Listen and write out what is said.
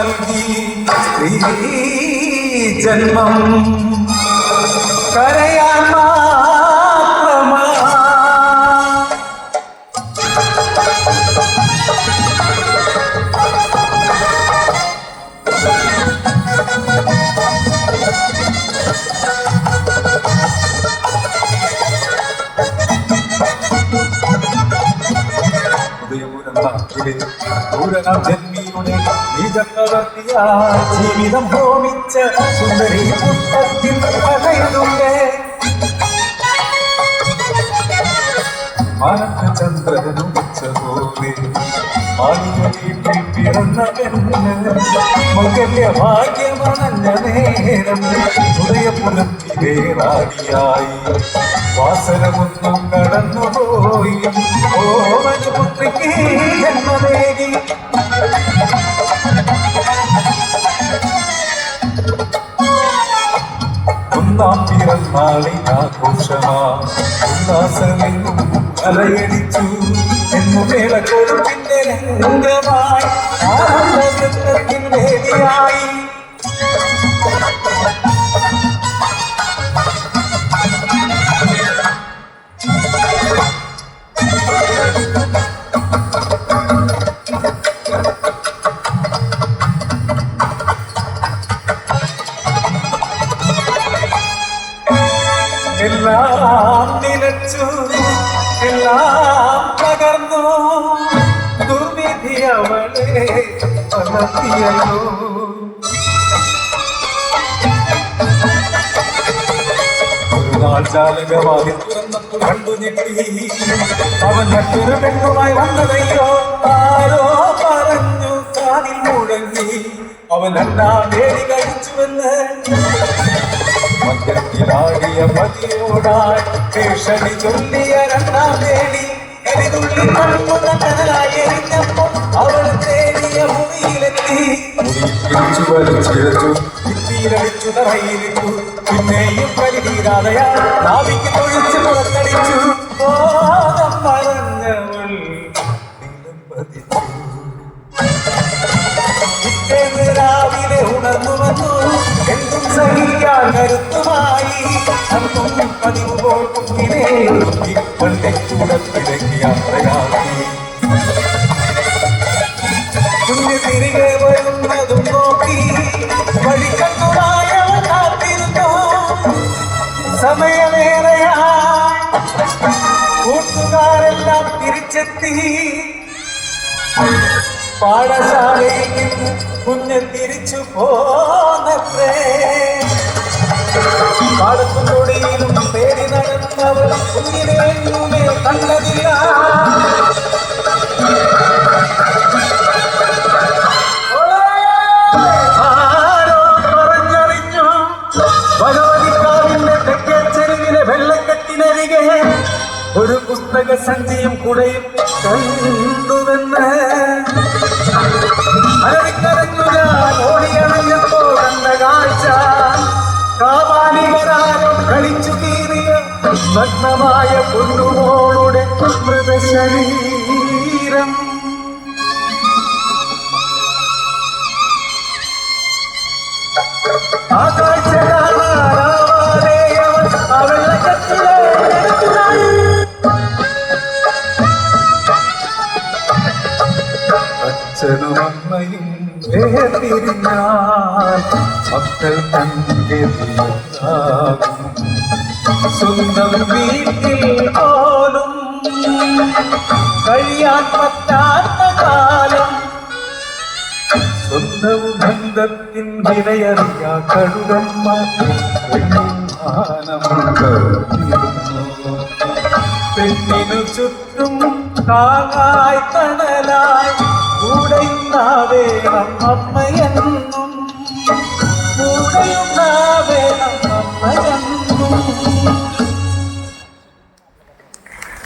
നൽകി സ്ത്രീ ജന്മം കരയാൻ മാത്രമാ ജന്മിയുടെ നിജപ്രവർത്തിയ ജീവിതം ഹോമിച്ച സുന്ദരി പുസ്തകത്തിൽ കഥയുണ്ട്. മാനചന്ദ്രനും ഉച്ചപോലെ മാലിക വീട്ടിൽ പിറന്ന പെണ്ണ് മകന്റെ ഭാഗ്യമണഞ്ഞ നേരം ഉദയപുരത്തിലെ റാണിയായി വാസനമൊന്നും കടന്നുപോയി ഓമനപുത്രിക്ക് ജന്മനേകി. ഒന്നാം പിറന്നാളിൽ ആഘോഷമാ ഉല്ലാസമെന്നും അലയടിച്ചു എന്നു മേളക്കൊടുപ്പിന്റെ രംഗമായി ആനന്ദവൃത്തത്തിൻ വേദിയായി. എല്ലാം നിലച്ചു എല്ലാം പകർന്നു ദുർവിധി അവളെ വളർത്തിയല്ലോ. ഒരു നാൾ ജാലകവാതിൽ തുറന്നപ്പോൾ കണ്ടു ഞെട്ടി അവൻ മറ്റൊരു പെണ്ണുമായി വന്നതയ്യോ. ആരോ പറഞ്ഞു കാതിൽ മുഴങ്ങി അവൻ രണ്ടാം വേദി കഴിച്ചുവെന്ന്. മദ്യത്തിലാടിയ മതിയോടായി ഭീഷണി ചൊല്ലിയ രണ്ടാം വേദി കരിതുള്ളി കടലായി എരിഞ്ഞപ്പോൾ അവൾ തേടിയ ഭൂമിയിലെത്തി. മുറിച്ചു വലിച്ചിഴച്ചു ഭിത്തിയിലടിച്ചു തറയിലിട്ടു. പിന്നെയും പരിതീരാതയാ നാവിക്ക് തൊഴിച്ച് പുറത്തടിച്ചു. ബോധം പറഞ്ഞവൾ പതിച്ചു. പിറ്റേന്ന് രാവിലെ ഉണർന്നു വന്നു എന്തും സഹിക്കാൻ കരുത്തുമായി. അന്നും പതിവ് പോൽ കുഞ്ഞിനെ ഇപ്പണ്ടെ കൂടത്തിലേക്ക് യാത്രയാക്കി. കുഞ്ഞ് തിരികെ വരുന്നതും നോക്കി വഴിക്കണ്ണുമായി അവൻ കാത്തിരുന്നു. സമയമേറെയായി കൂട്ടുകാരെല്ലാം തിരിച്ചെത്തി. പാഠശാലയിൽ നിന്ന് കുഞ്ഞ് തിരിച്ചു പോന്നത്രേ. പാടത്തും തൊടിയിലും തേടി നടന്നവർ കുഞ്ഞിനെ എങ്ങുമേ കണ്ടതില്ല. ആരോ പറഞ്ഞറിഞ്ഞു ഭഗവതിക്കാവിന്റെ തെക്കേ ചെരുവിലെ വെള്ളക്കെട്ടിനരികെ ഒരു പുസ്തക സഞ്ചിയും കുടയും കണ്ടുവെന്ന്. അലറിക്കരഞ്ഞു ഞാൻ ഓടിയണഞ്ഞപ്പോൾ കണ്ട കാഴ്ച കാവാലികരാലും കളിച്ചു കീറിയ നഗ്നമായ പൊന്നുമോളുടെ മൃതശരീരം. ആ കാഴ്ച കാണാനാവാതെ ആ വെള്ളക്കെട്ടിലെ അച്ഛനും അമ്മയും വേർപിരിഞ്ഞാൽ മക്കൾ തങ്കെതിയാകും. സ്വന്തം വീട്ടിൽ പോലും കഴിയാൻ പറ്റാത്ത കാലം. സ്വന്തം ബന്ധത്തിൻ വിലയറിയ കഴുകമ്മ പെണ്ണിനു ചുറ്റും താങ്ങായി തണലായി കൂടെയുണ്ടാവേണം അമ്മയെന്നും. കൂടെയുണ്ടാവേണം അമ്മയെന്നും.